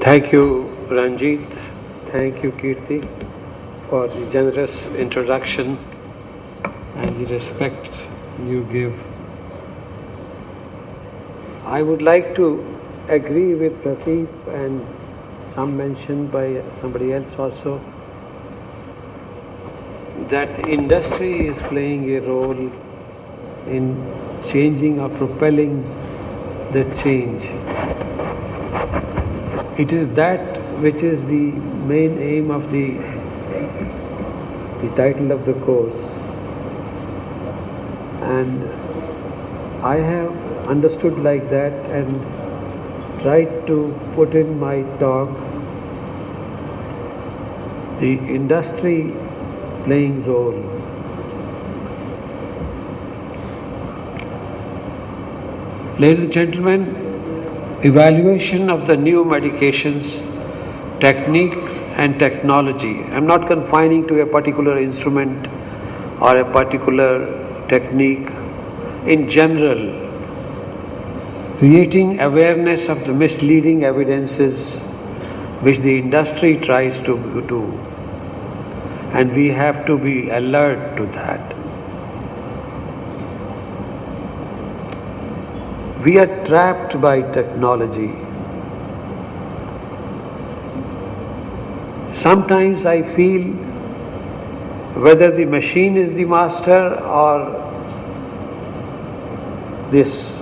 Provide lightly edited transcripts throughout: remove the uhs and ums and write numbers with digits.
Thank you, Ranjit. Thank you, Kirti, for the generous introduction and the respect you give. I would like to agree with Pradeep and some mentioned by somebody else also that industry is playing a role in changing or propelling the change. It is that which is the main aim of the title of the course. And I have understood like that and tried to put in my talk the industry playing role. Ladies and gentlemen, evaluation of the new medications, techniques and technology. I'm not confining to a particular instrument or a particular technique. In general, creating awareness of the misleading evidences which the industry tries to do, and we have to be alert to that. We are trapped by technology. Sometimes I feel whether the machine is the master or this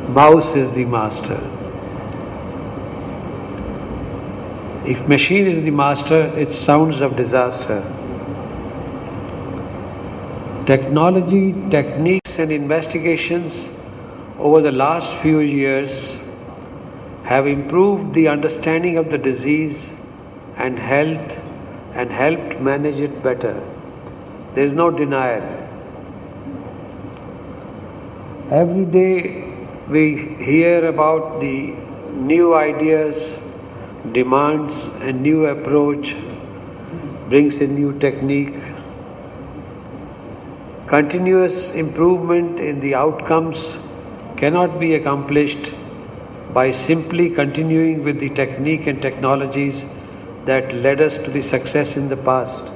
mouse is the master. If machine is the master, it sounds of disaster. Technology, techniques and investigations over the last few years have improved the understanding of the disease and health and helped manage it better. There is no denial. Every day we hear about the new ideas, demands, a new approach, brings a new technique. Continuous improvement in the outcomes cannot be accomplished by simply continuing with the technique and technologies that led us to the success in the past.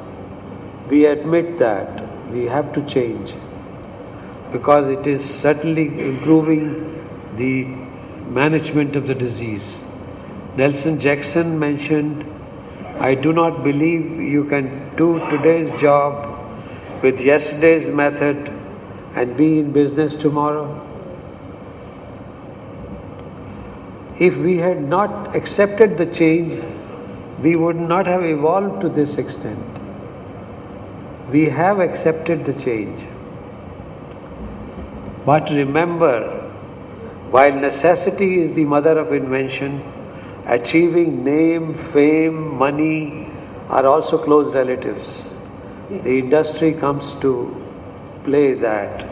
We admit that we have to change because it is certainly improving the management of the disease. Nelson Jackson mentioned, I do not believe you can do today's job with yesterday's method and be in business tomorrow. If we had not accepted the change, we would not have evolved to this extent. We have accepted the change. But remember, while necessity is the mother of invention, achieving name, fame, money are also close relatives. The industry comes to play that.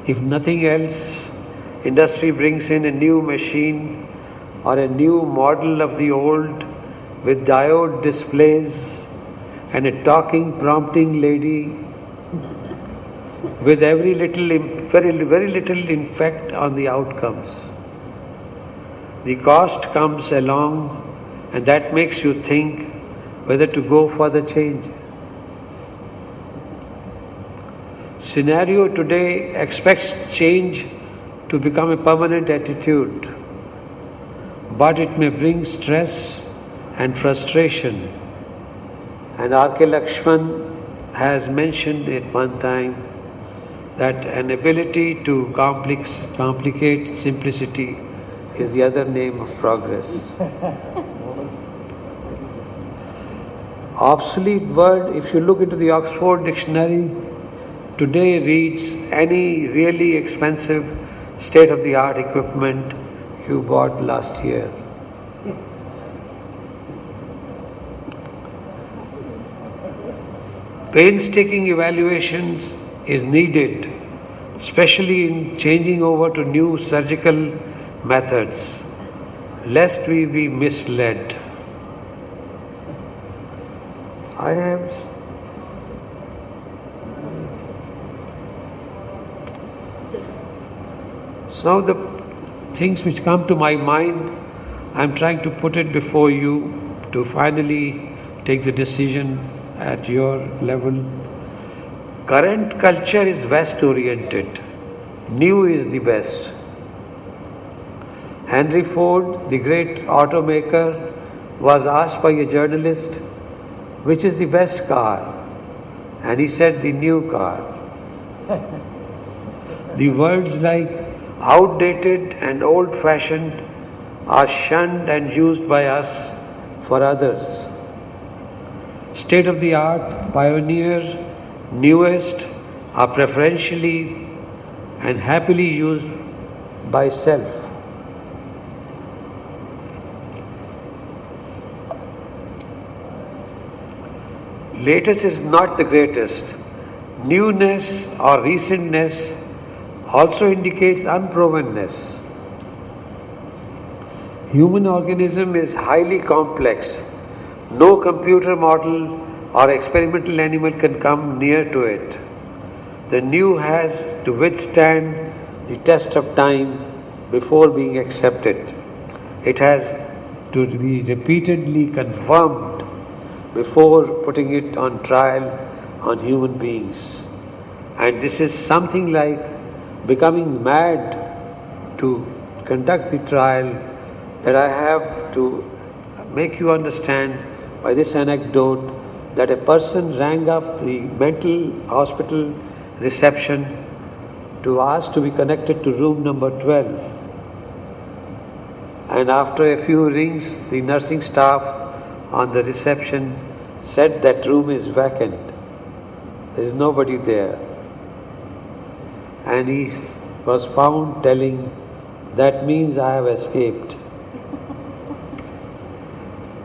If nothing else, industry brings in a new machine or a new model of the old with diode displays and a talking, prompting lady with very little effect on the outcomes. The cost comes along and that makes you think whether to go for the change. Scenario today expects change to become a permanent attitude, but it may bring stress and frustration. And R.K. Lakshman has mentioned at one time that an ability to complicate simplicity is the other name of progress. Obsolete word, if you look into the Oxford Dictionary, today reads any really expensive state-of-the-art equipment you bought last year. Painstaking evaluations is needed, especially in changing over to new surgical methods, lest we be misled. I have some of the things which come to my mind. I'm trying to put it before you to finally take the decision at your level. Current culture is West oriented. New is the best. Henry Ford, the great automaker, was asked by a journalist, which is the best car? And he said, the new car. The words like outdated and old-fashioned are shunned and used by us for others. State-of-the-art, pioneer, newest are preferentially and happily used by self. Latest is not the greatest. Newness or recentness also indicates unprovenness. Human organism is highly complex. No computer model or experimental animal can come near to it. The new has to withstand the test of time before being accepted. It has to be repeatedly confirmed before putting it on trial on human beings. And this is something like becoming mad to conduct the trial, that I have to make you understand by this anecdote that a person rang up the mental hospital reception to ask to be connected to room number 12. And after a few rings, the nursing staff on the reception said that room is vacant. There is nobody there. And he was found telling, that means I have escaped.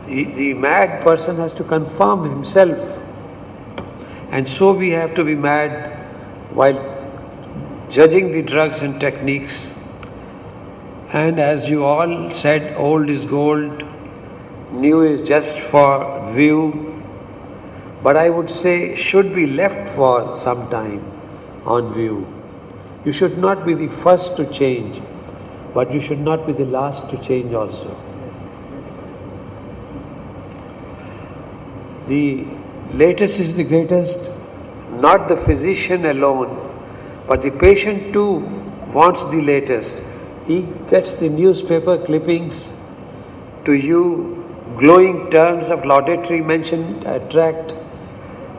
The mad person has to confirm himself. And so we have to be mad while judging the drugs and techniques. And as you all said, old is gold, new is just for view. But I would say should be left for some time on view. You should not be the first to change, but you should not be the last to change also. The latest is the greatest, not the physician alone, but the patient too wants the latest. He gets the newspaper clippings to you, glowing terms of laudatory mention attract,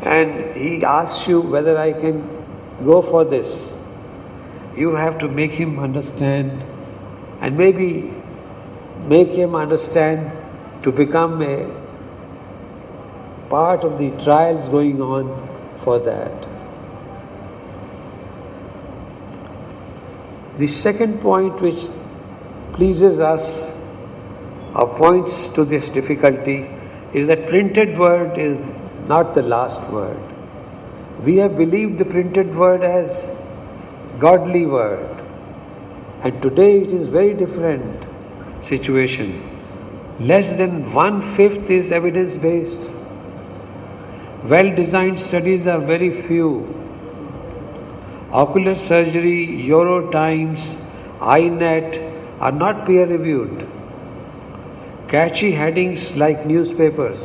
and he asks you whether I can go for this. You have to make him understand, and maybe make him understand to become a part of the trials going on for that. The second point which pleases us or points to this difficulty is that printed word is not the last word. We have believed the printed word as godly word, and today it is very different situation. Less than 1/5 is evidence-based. Well-designed studies are very few. Ocular surgery, Eurotimes, iNet are not peer-reviewed. Catchy headings like newspapers.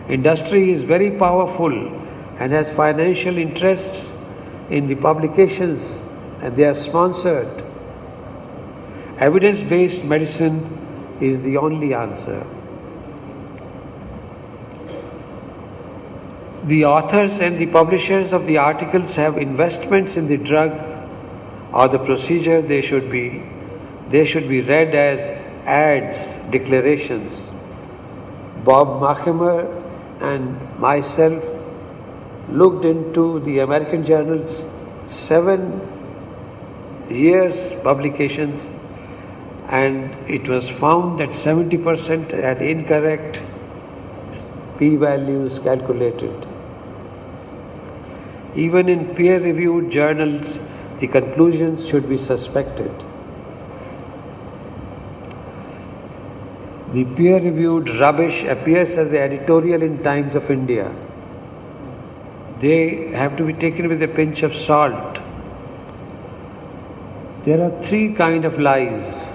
Industry is very powerful and has financial interests in the publications, and they are sponsored. Evidence-based medicine is the only answer. The authors and the publishers of the articles have investments in the drug or the procedure. They should be read as ads, declarations. Bob Machemer and myself looked into the American journals 7 years publications, and it was found that 70% had incorrect p-values calculated. Even in peer-reviewed journals, the conclusions should be suspected. The peer-reviewed rubbish appears as an editorial in Times of India. They have to be taken with a pinch of salt. There are 3 kinds of lies.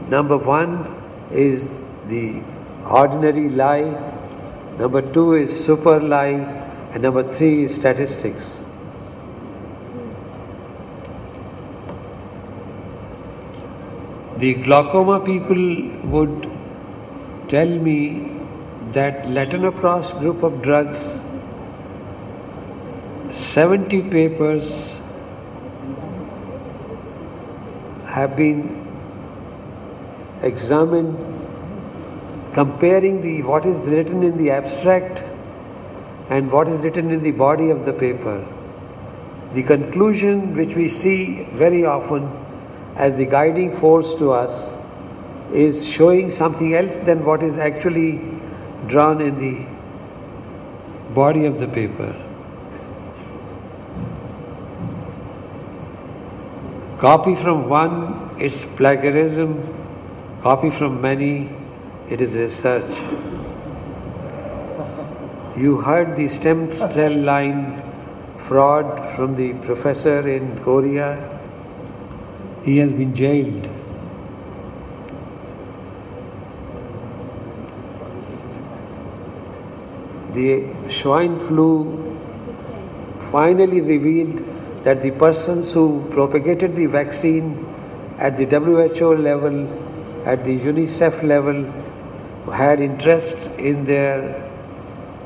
Number one is the ordinary lie, number two is super lie, and number three is statistics. The glaucoma people would tell me that latanoprost group of drugs, 70 papers have been examined comparing what is written in the abstract and what is written in the body of the paper. The conclusion which we see very often as the guiding force to us is showing something else than what is actually drawn in the body of the paper. Copy from one, it's plagiarism. Copy from many, it is research. You heard the stem cell line fraud from the professor in Korea. He has been jailed. The swine flu finally revealed that the persons who propagated the vaccine at the WHO level, at the UNICEF level, had interest in their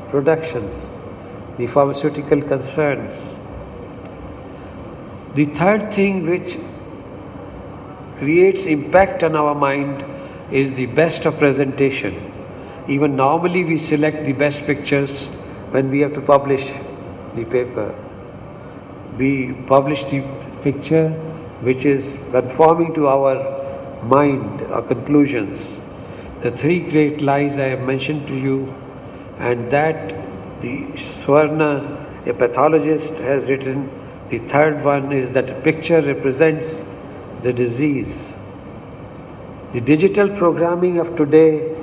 productions, the pharmaceutical concerns. The third thing which creates impact on our mind is the best of presentation. Even normally we select the best pictures when we have to publish the paper. We publish the picture which is conforming to our mind, our conclusions. The three great lies I have mentioned to you, and that the Swarna, a pathologist, has written. The third one is that a picture represents the disease. The digital programming of today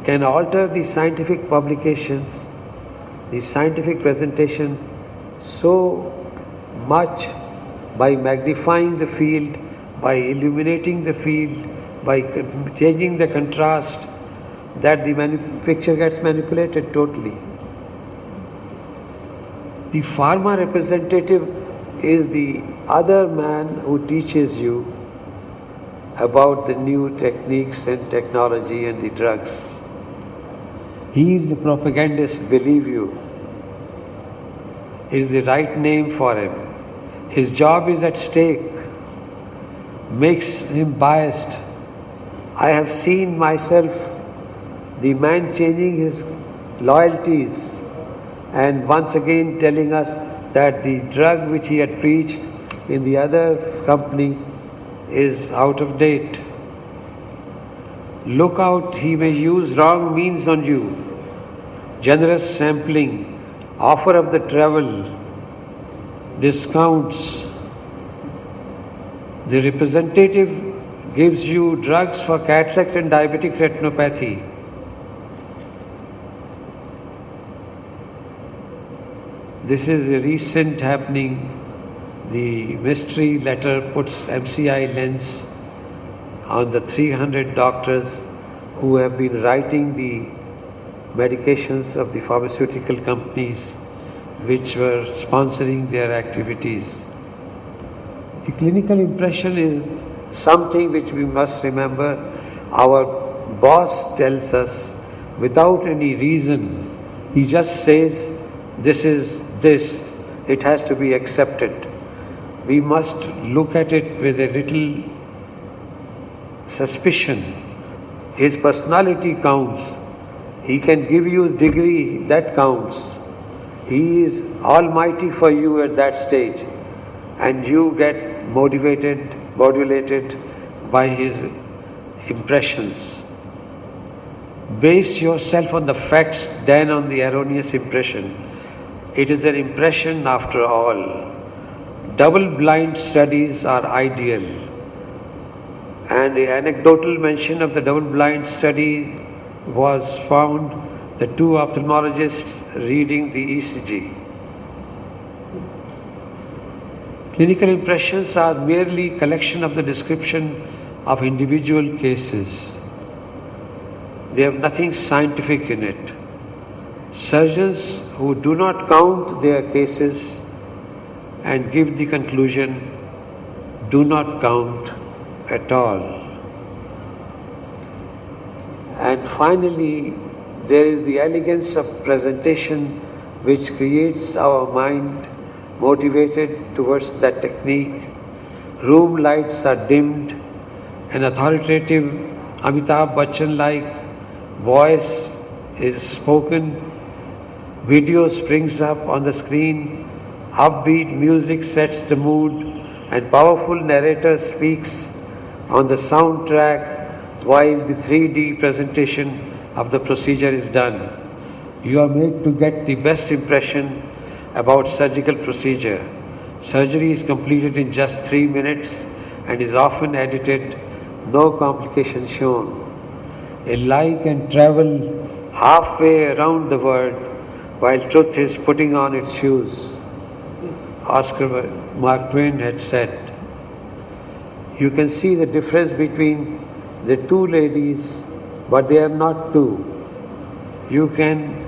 can alter the scientific publications, the scientific presentation so much by magnifying the field, by illuminating the field, by changing the contrast, that the picture gets manipulated totally. The pharma representative is the other man who teaches you about the new techniques and technology and the drugs. He is the propagandist, believe you, is the right name for him. His job is at stake, makes him biased. I have seen myself the man changing his loyalties and once again telling us that the drug which he had preached in the other company is out of date. Look out, he may use wrong means on you. Generous sampling, offer of the travel, discounts. The representative gives you drugs for cataract and diabetic retinopathy. This is a recent happening. The mystery letter puts MCI lens on the 300 doctors who have been writing the medications of the pharmaceutical companies which were sponsoring their activities. The clinical impression is something which we must remember. Our boss tells us without any reason. He just says, this is this, it has to be accepted. We must look at it with a little suspicion. His personality counts. He can give you a degree, that counts. He is almighty for you at that stage, and you get motivated, modulated by his impressions. Base yourself on the facts than on the erroneous impression. It is an impression after all. Double-blind studies are ideal. And the anecdotal mention of the double-blind study was found, the two ophthalmologists reading the ECG. Clinical impressions are merely collection of the description of individual cases. They have nothing scientific in it. Surgeons who do not count their cases and give the conclusion do not count at all. And finally, there is the elegance of presentation which creates our mind motivated towards that technique. Room lights are dimmed, an authoritative Amitabh Bachchan-like voice is spoken, video springs up on the screen, upbeat music sets the mood, and powerful narrator speaks on the soundtrack while the 3D presentation of the procedure is done. You are made to get the best impression about surgical procedure. Surgery is completed in just 3 minutes and is often edited, no complications shown. A lie can travel halfway around the world while truth is putting on its shoes. Oscar Mark Twain had said. You can see the difference between the two ladies, but they are not two. You can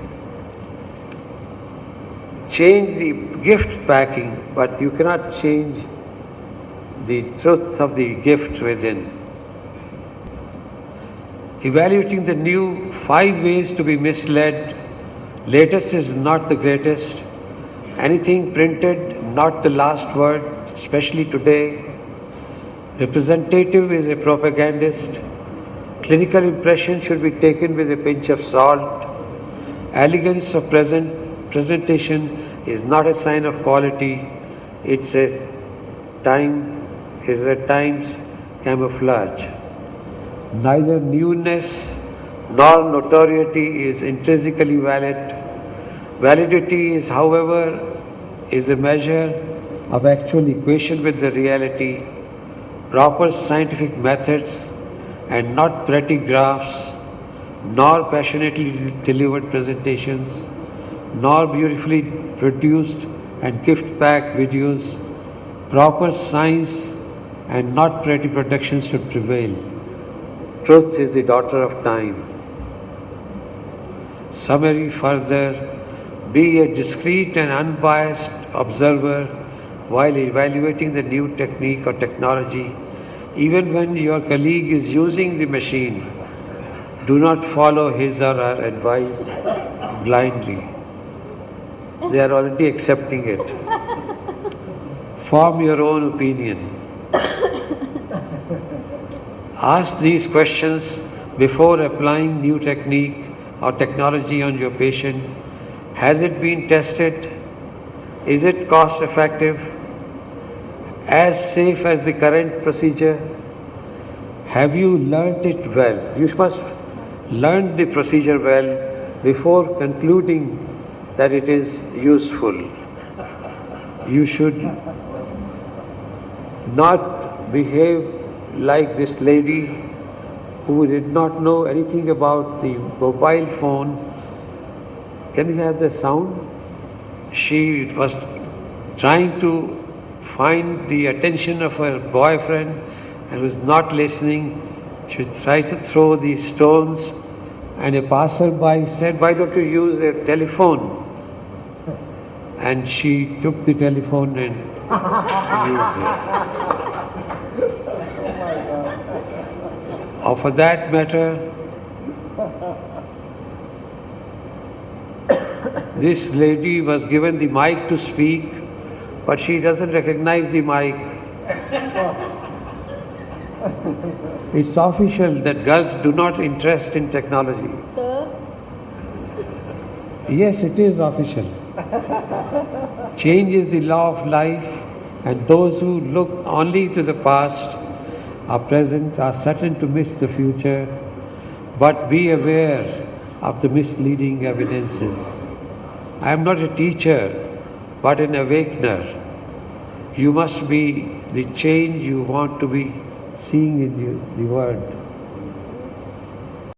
change the gift packing, but you cannot change the truth of the gift within. Evaluating the new 5 ways to be misled. Latest is not the greatest. Anything printed, not the last word, especially today. Representative is a propagandist. Clinical impression should be taken with a pinch of salt. Elegance of presentation is not a sign of quality. It's a at times camouflage. Neither newness nor notoriety is intrinsically valid. Validity is, however, a measure of actual equation with the reality. Proper scientific methods and not pretty graphs, nor passionately delivered presentations, nor beautifully produced and gift-packed videos. Proper science and not pretty productions should prevail. Truth is the daughter of time. Summary further, be a discreet and unbiased observer while evaluating the new technique or technology. Even when your colleague is using the machine, do not follow his or her advice blindly. They are already accepting it. Form your own opinion. Ask these questions before applying new technique or technology on your patient. Has it been tested? Is it cost effective? As safe as the current procedure? Have you learnt it well? You must learn the procedure well before concluding that it is useful. You should not behave like this lady who did not know anything about the mobile phone. Can you have the sound? She was trying to find the attention of her boyfriend and was not listening. She tried to throw these stones, and a passerby said, "Why don't you use a telephone?" And she took the telephone and used it. Or for that matter, this lady was given the mic to speak, but she doesn't recognize the mic. It's official that girls do not interest in technology. Sir? Yes, it is official. Change is the law of life, and those who look only to the past or present are certain to miss the future. But be aware of the misleading evidences. I am not a teacher, but an awakener. You must be the change you want to be seeing in the world.